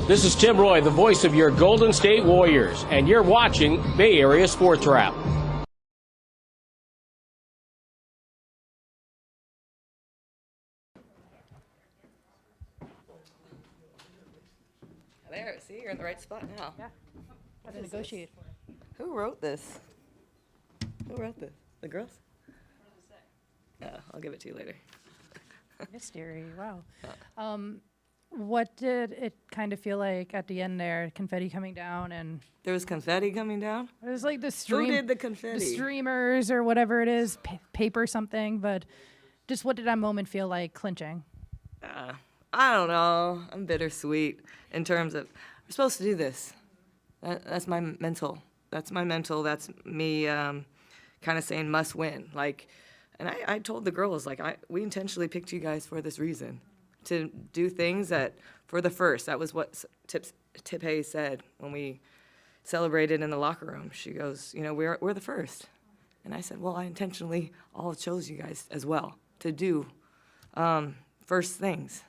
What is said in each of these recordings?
This is Tim Roy, the voice of your Golden State Warriors, and you're watching Bay Area Sports Wrap. There, see, you're in the right spot now. Yeah, got to negotiate for it. Who wrote this? Who wrote this? The girls? I'll give it to you later. Mystery, wow. What did it kind of feel like at the end there? Confetti coming down, and There was confetti coming down? it was like the Who did the confetti? the streamers or whatever it is, paper something. But just what did that moment feel like clinching? I don't know. I'm bittersweet in terms of, we're supposed to do this. That's my mental. That's my mental. That's me kind of saying must win. Like, and I told the girls, like, we intentionally picked you guys for this reason. To do things that, for the first, that was what Tip Hayes said when we celebrated in the locker room. She goes, you know, we're the first. And I said, well, I intentionally all chose you guys as well to do first things.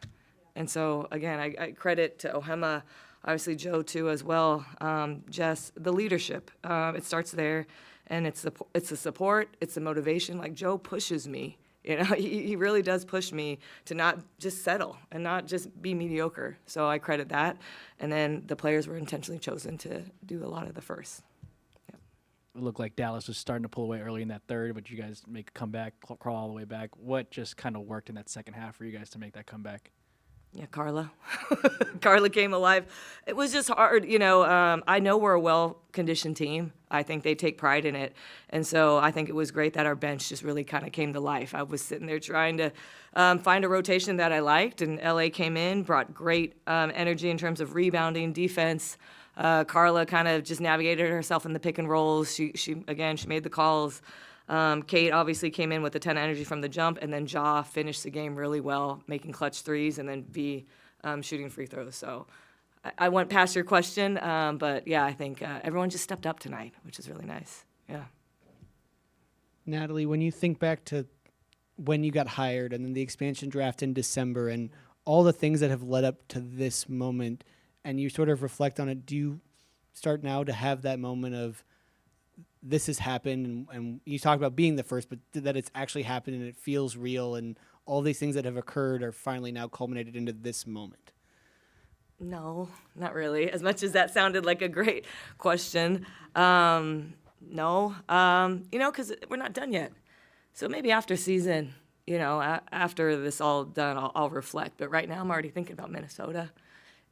And so, again, I credit to Ohema, obviously Joe too as well, Jess, the leadership. It starts there, and it's the support, it's the motivation. Like, Joe pushes me. You know, he really does push me to not just settle and not just be mediocre. So I credit that. And then the players were intentionally chosen to do a lot of the first. Yep. It looked like Dallas was starting to pull away early in that third, but you guys make a comeback, crawl all the way back. What just kind of worked in that second half for you guys to make that comeback? Yeah, Carla. Carla came alive. It was just hard, you know. I know we're a well-conditioned team. I think they take pride in it. And so I think it was great that our bench just really kind of came to life. I was sitting there trying to find a rotation that I liked, and LA came in, brought great energy in terms of rebounding, defense. Carla kind of just navigated herself in the pick and rolls. She made the calls. Kate obviously came in with a ton of energy from the jump, and then Ja finished the game really well, making clutch threes, and then V shooting free throws. So I went past your question, but yeah, I think everyone just stepped up tonight, which is really nice. Yeah. Natalie, when you think back to when you got hired and then the expansion draft in December and all the things that have led up to this moment, and you sort of reflect on it, do you start now to have that moment of, this has happened, and you talk about being the first, but that it's actually happened and it feels real, and all these things that have occurred are finally now culminated into this moment? No, not really. As much as that sounded like a great question, no. You know, because we're not done yet. So maybe after season, you know, after this all done, I'll reflect. But right now, I'm already thinking about Minnesota.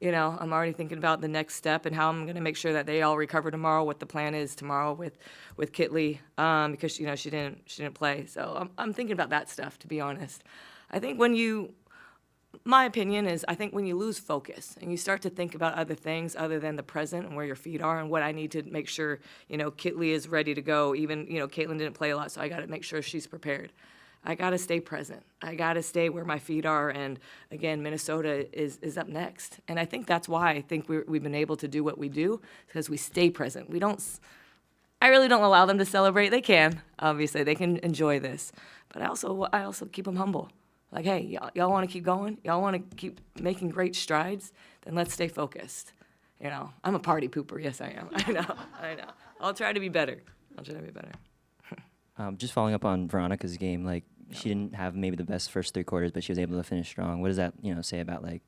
You know, I'm already thinking about the next step and how I'm going to make sure that they all recover tomorrow, what the plan is tomorrow with Kitley, because, you know, she didn't play. So I'm thinking about that stuff, to be honest. I think my opinion is, I think when you lose focus and you start to think about other things other than the present and where your feet are and what I need to make sure, you know, Kitley is ready to go. Even, you know, Caitlin didn't play a lot, so I got to make sure she's prepared. I got to stay present. I got to stay where my feet are. And again, Minnesota is up next. And I think that's why I think we've been able to do what we do, because we stay present. I really don't allow them to celebrate. They can, obviously. They can enjoy this. But I also keep them humble. Like, hey, y'all want to keep going? Y'all want to keep making great strides? Then let's stay focused. You know, I'm a party pooper. Yes, I am. I know. I'll try to be better. Just following up on Veronica's game, like, she didn't have maybe the best first three quarters, but she was able to finish strong. What does that, you know, say about, like,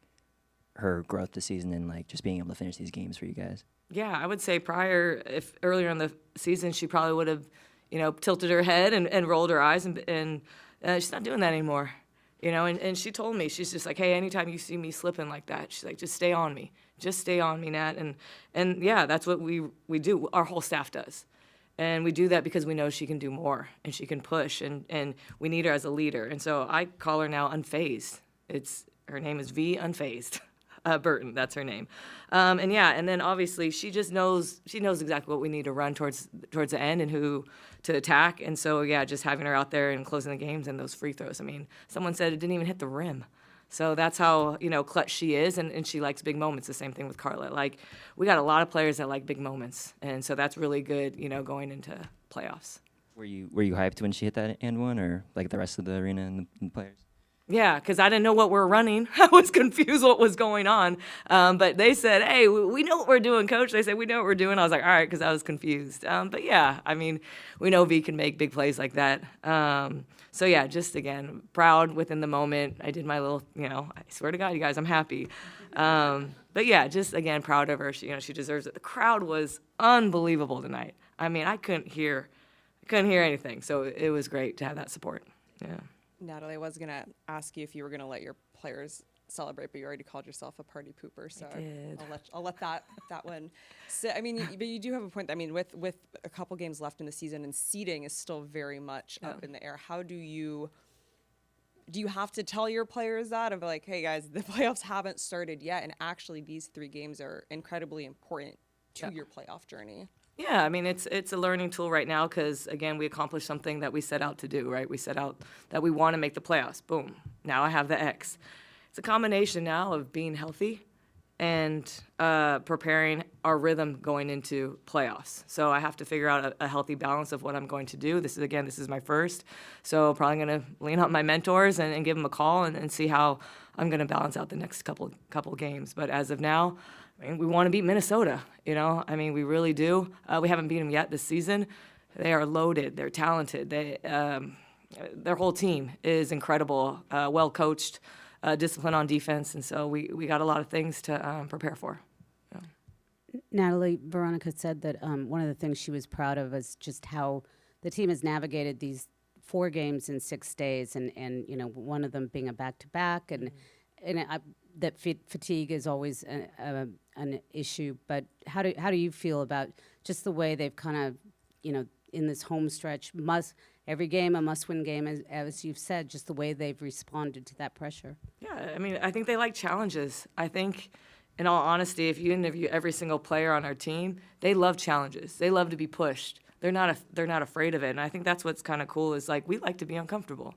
her growth this season and, like, just being able to finish these games for you guys? Yeah, I would say if earlier in the season she probably would have, you know, tilted her head and rolled her eyes, and she's not doing that anymore. You know, and she told me, she's just like, hey, anytime you see me slipping like that, she's like, just stay on me. Just stay on me, Nat. And yeah, that's what we do. Our whole staff does. And we do that because we know she can do more and she can push, and we need her as a leader. And so I call her now Unfazed. Her name is V Unfazed. Burton, that's her name. And then obviously she knows exactly what we need to run towards the end and who to attack. And so, yeah, just having her out there and closing the games and those free throws. I mean, someone said it didn't even hit the rim. So that's how, you know, clutch she is, and she likes big moments. The same thing with Carla. Like, we got a lot of players that like big moments, and so that's really good, you know, going into playoffs. Were you hyped when she hit that and one, or like the rest of the arena and the players? Yeah, because I didn't know what we're running. I was confused what was going on. But they said, hey, we know what we're doing, coach. They said, we know what we're doing. I was like, all right, because I was confused. But yeah, I mean, we know V can make big plays like that. So yeah, just again, proud within the moment. I did my little, I swear to God, you guys, I'm happy. But yeah, just again, proud of her. She deserves it. The crowd was unbelievable tonight. I mean, I couldn't hear anything. So it was great to have that support. Yeah. Natalie, I was going to ask you if you were going to let your players celebrate, but you already called yourself a party pooper, so I'll let that one sit. I mean, but you do have a point. I mean, with a couple games left in the season and seeding is still very much up in the air, how do you have to tell your players that of like, hey guys, the playoffs haven't started yet, and actually these 3 games are incredibly important to your playoff journey? Yeah, I mean, it's a learning tool right now because, again, we accomplished something that we set out to do, right? We set out that we want to make the playoffs. Boom. Now I have the X. It's a combination now of being healthy and preparing our rhythm going into playoffs. So I have to figure out a healthy balance of what I'm going to do. This is my first. So probably going to lean on my mentors and give them a call and see how I'm going to balance out the next couple games. But as of now, I mean, we want to beat Minnesota, I mean, we really do. We haven't beat them yet this season. They are loaded. They're talented. Their whole team is incredible, well coached, discipline on defense, and so we got a lot of things to prepare for. Yeah. Natalie, Veronica said that one of the things she was proud of is just how the team has navigated these 4 games in 6 days, and one of them being a back-to-back, and that fatigue is always an issue. But how do you feel about just the way they've kind of, in this home stretch, every game a must-win game, as you've said, just the way they've responded to that pressure? Yeah, I mean, I think they like challenges. I think, in all honesty, if you interview every single player on our team, they love challenges. They love to be pushed. They're not afraid of it. And I think that's what's kind of cool is, like, we like to be uncomfortable.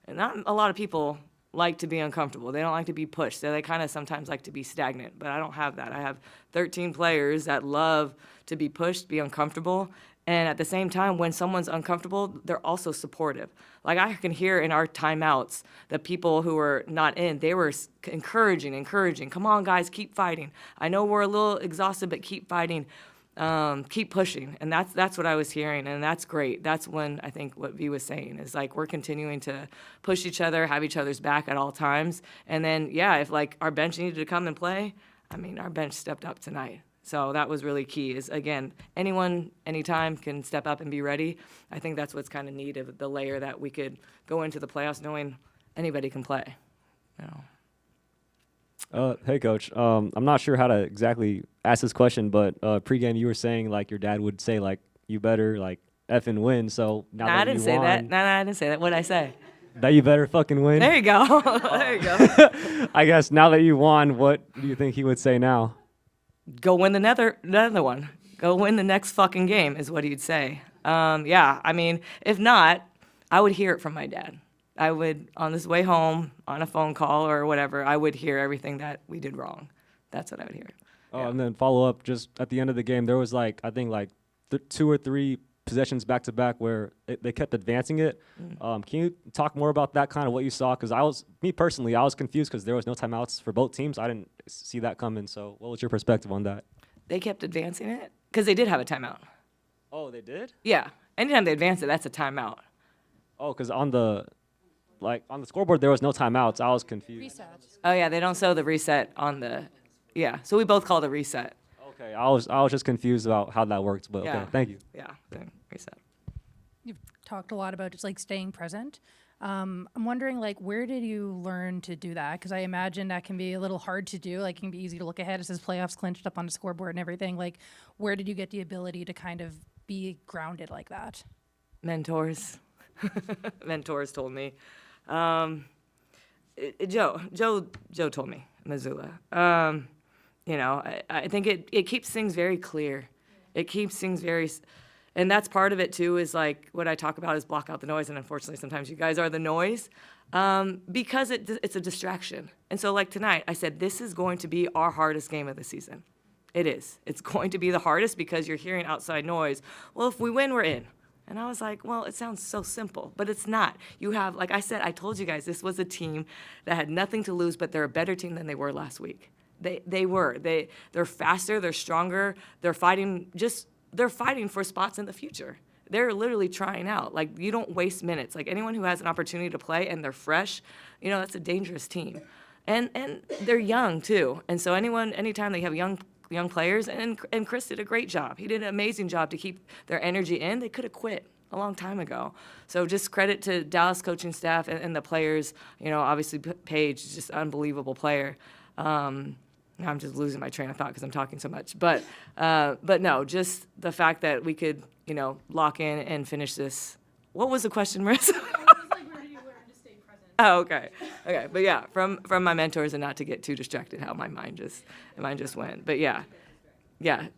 And not a lot of people like to be uncomfortable. They don't like to be pushed. They kind of sometimes like to be stagnant, but I don't have that. I have 13 players that love to be pushed, be uncomfortable, and at the same time, when someone's uncomfortable, they're also supportive. Like I can hear in our timeouts, the people who were not in, they were encouraging. Come on, guys, keep fighting. I know we're a little exhausted, but keep fighting. Keep pushing, and that's what I was hearing, and that's great. That's when I think what V was saying is like we're continuing to push each other, have each other's back at all times, and then if like our bench needed to come and play, I mean our bench stepped up tonight, so that was really key. Is again anyone, anytime can step up and be ready. I think that's what's kind of neat of the layer that we could go into the playoffs knowing anybody can play. Hey, Coach. I'm not sure how to exactly ask this question, but pregame you were saying like your dad would say like you better like effing win. So now that I didn't say that. No, I didn't say that. What'd I say? That you better fucking win. There you go. There you go. I guess now that you won, what do you think he would say now? Go win another one. Go win the next fucking game is what he'd say. Yeah, I mean, if not, I would hear it from my dad. I would, on this way home, on a phone call or whatever, I would hear everything that we did wrong. That's what I would hear. Oh, and then follow up, just at the end of the game, there was like, I think like 2 or 3 possessions back to back where they kept advancing it. Can you talk more about that, kind of what you saw? Because me personally, I was confused because there was no timeouts for both teams. I didn't see that coming. So what was your perspective on that? They kept advancing it because they did have a timeout. Oh, they did? Yeah. Anytime they advance it, that's a timeout. Oh, because on the scoreboard, there was no timeouts. I was confused. Reset. Oh, yeah, they don't show the reset on the – yeah, so we both call it a reset. Okay, I was just confused about how that worked, but okay, thank you. Yeah, reset. You've talked a lot about just like staying present. I'm wondering, like, where did you learn to do that? Because I imagine that can be a little hard to do. Like, it can be easy to look ahead. It says playoffs clinched up on the scoreboard and everything. Like, where did you get the ability to kind of be grounded like that? Mentors. Mentors told me. Joe told me, Missoula. I think it keeps things very clear. It keeps things very, and that's part of it too, is like what I talk about is block out the noise, and unfortunately sometimes you guys are the noise, because it's a distraction. And so like tonight, I said, this is going to be our hardest game of the season. It is. It's going to be the hardest because you're hearing outside noise. Well, if we win, we're in. And I was like, well, it sounds so simple, but it's not. You have, like I said, I told you guys, this was a team that had nothing to lose, but they're a better team than they were last week. They're faster, they're stronger, they're fighting for spots in the future. They're literally trying out. Like, you don't waste minutes. Like, anyone who has an opportunity to play and they're fresh, that's a dangerous team. And they're young too. And so anytime they have young players, and Chris did a great job. He did an amazing job to keep their energy in. They could have quit a long time ago. So just credit to Dallas coaching staff and the players. Obviously Paige is just an unbelievable player. Now I'm just losing my train of thought because I'm talking so much. But no, just the fact that we could, lock in and finish this. What was the question, Marissa? Oh, okay. But yeah, from my mentors, and not to get too distracted, how my mind just went. But yeah,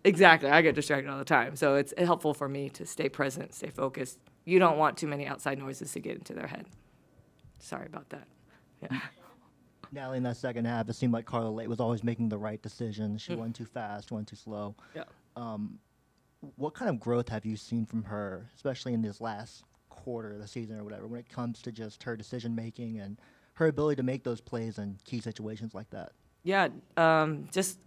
exactly. I get distracted all the time, so it's helpful for me to stay present, stay focused. You don't want too many outside noises to get into their head. Sorry about that. Yeah. Natalie, in that second half, it seemed like Carla Lake was always making the right decisions. She went too fast, went too slow. Yeah. What kind of growth have you seen from her, especially in this last quarter of the season or whatever, when it comes to just her decision making and her ability to make those plays in key situations like that? Yeah, just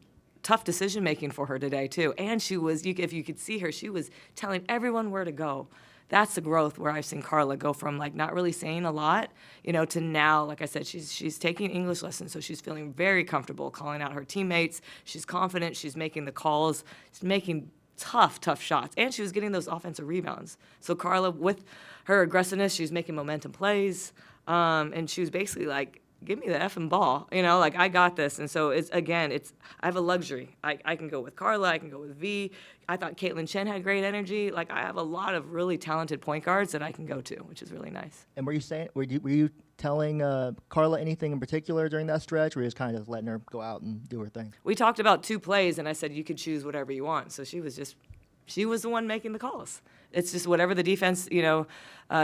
tough decision making for her today too. And she was, if you could see her, she was telling everyone where to go. That's the growth where I've seen Carla go from like not really saying a lot, to now, like I said, she's taking English lessons, so she's feeling very comfortable calling out her teammates. She's confident. She's making the calls. She's making tough shots, and she was getting those offensive rebounds. So Carla, with her aggressiveness, she was making momentum plays, and she was basically like, give me the effing ball, like I got this. And so I have a luxury. I can go with Carla, I can go with V. I thought Caitlin Chen had great energy. Like, I have a lot of really talented point guards that I can go to, which is really nice. And were you telling Carla anything in particular during that stretch, or were you just kind of letting her go out and do her thing? We talked about 2 plays, and I said you could choose whatever you want. So she was the one making the calls. It's just whatever the defense,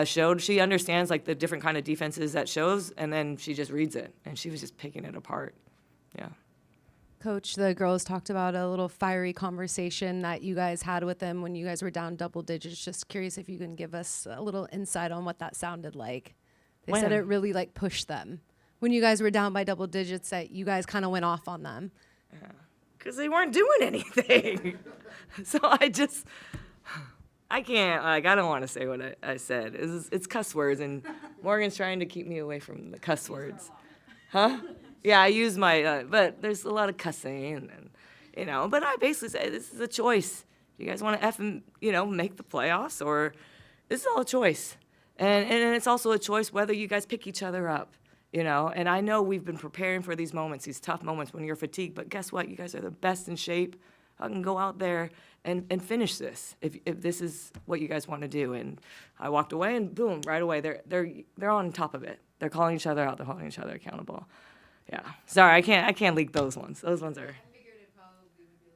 showed. She understands like the different kind of defenses that shows, and then she just reads it, and she was just picking it apart. Yeah. Coach, the girls talked about a little fiery conversation that you guys had with them when you guys were down double digits. Just curious if you can give us a little insight on what that sounded like. They said it really like pushed them. When you guys were down by double digits, that you guys kind of went off on them. Yeah. Because they weren't doing anything. So I can't, I don't want to say what I said. It's cuss words, and Morgan's trying to keep me away from the cuss words. Huh? Yeah, I use my, but there's a lot of cussing, and, but I basically say this is a choice. You guys want to make the playoffs, or this is all a choice. And it's also a choice whether you guys pick each other up, And I know we've been preparing for these moments, these tough moments when you're fatigued, but guess what? You guys are the best in shape. I can go out there and finish this if this is what you guys want to do. And I walked away, and boom, right away they're on top of it. They're calling each other out. They're holding each other accountable. Yeah. Sorry, I can't leak those ones. Those ones are.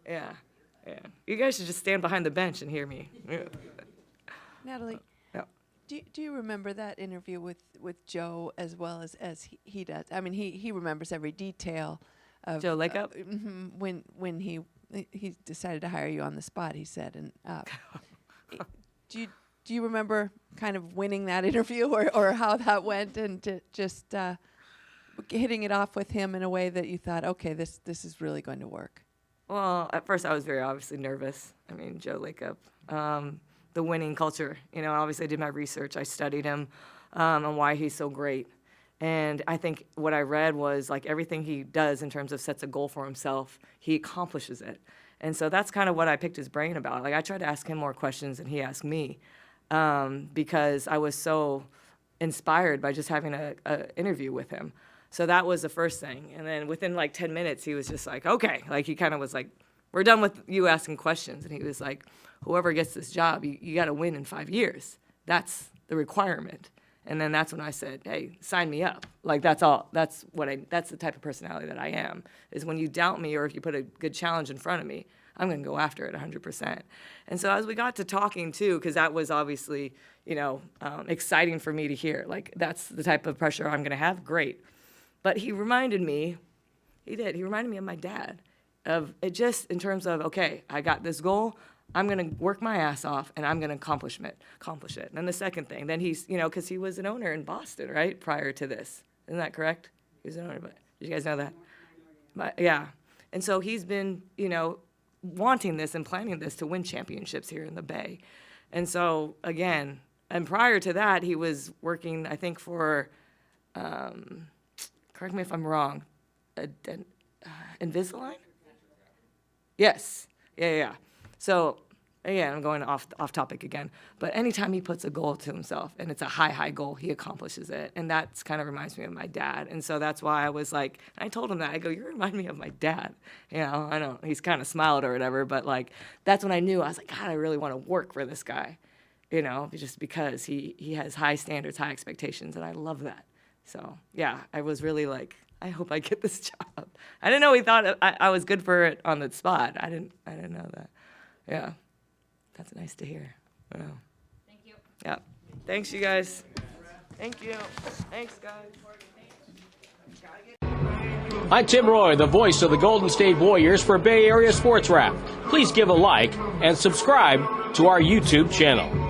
Yeah. You guys should just stand behind the bench and hear me. Natalie. Yeah. Do you remember that interview with Joe as well as he does? I mean, he remembers every detail of Joe Lakeup? When he decided to hire you on the spot, he said. And do you remember kind of winning that interview or how that went, and just hitting it off with him in a way that you thought, okay, this is really going to work? Well, at first I was very obviously nervous. I mean, Joe Lakeup, the winning culture. Obviously I did my research. I studied him and why he's so great. And I think what I read was like everything he does in terms of sets a goal for himself, he accomplishes it. And so that's kind of what I picked his brain about. Like, I tried to ask him more questions than he asked me because I was so inspired by just having an interview with him. So that was the first thing. And then within like 10 minutes, he was just like, okay. Like, he kind of was like, we're done with you asking questions. And he was like, whoever gets this job, you got to win in 5 years. That's the requirement. And then that's when I said, hey, sign me up. Like, that's all. That's the type of personality that I am, is when you doubt me or if you put a good challenge in front of me, I'm going to go after it 100%. And so as we got to talking, too, because that was obviously, exciting for me to hear. Like, that's the type of pressure I'm going to have. Great. But he reminded me of my dad, of it just in terms of, okay, I got this goal. I'm going to work my ass off, and I'm going to accomplish it. And then the second thing, then he's, because he was an owner in Boston, right, prior to this. Isn't that correct? He was an owner, but did you guys know that? Yeah. And so he's been, wanting this and planning this to win championships here in the Bay. And so, again, and prior to that, he was working, I think, for, correct me if I'm wrong, Invisalign? Yes. Yeah. So, again, I'm going off topic again. But anytime he puts a goal to himself, and it's a high goal, he accomplishes it. And that kind of reminds me of my dad. And so that's why I was like, I told him that. I go, you remind me of my dad. I know he's kind of smiled or whatever, but like, that's when I knew. I was like, God, I really want to work for this guy, just because he has high standards, high expectations, and I love that. So, yeah, I was really like, I hope I get this job. I didn't know he thought I was good for it on the spot. I didn't know that. Yeah. That's nice to hear. Wow. Thank you. Yeah. Thanks, you guys. Thank you. Thanks, guys. I'm Tim Roy, the voice of the Golden State Warriors for Bay Area Sports Wrap. Please give a like and subscribe to our YouTube channel.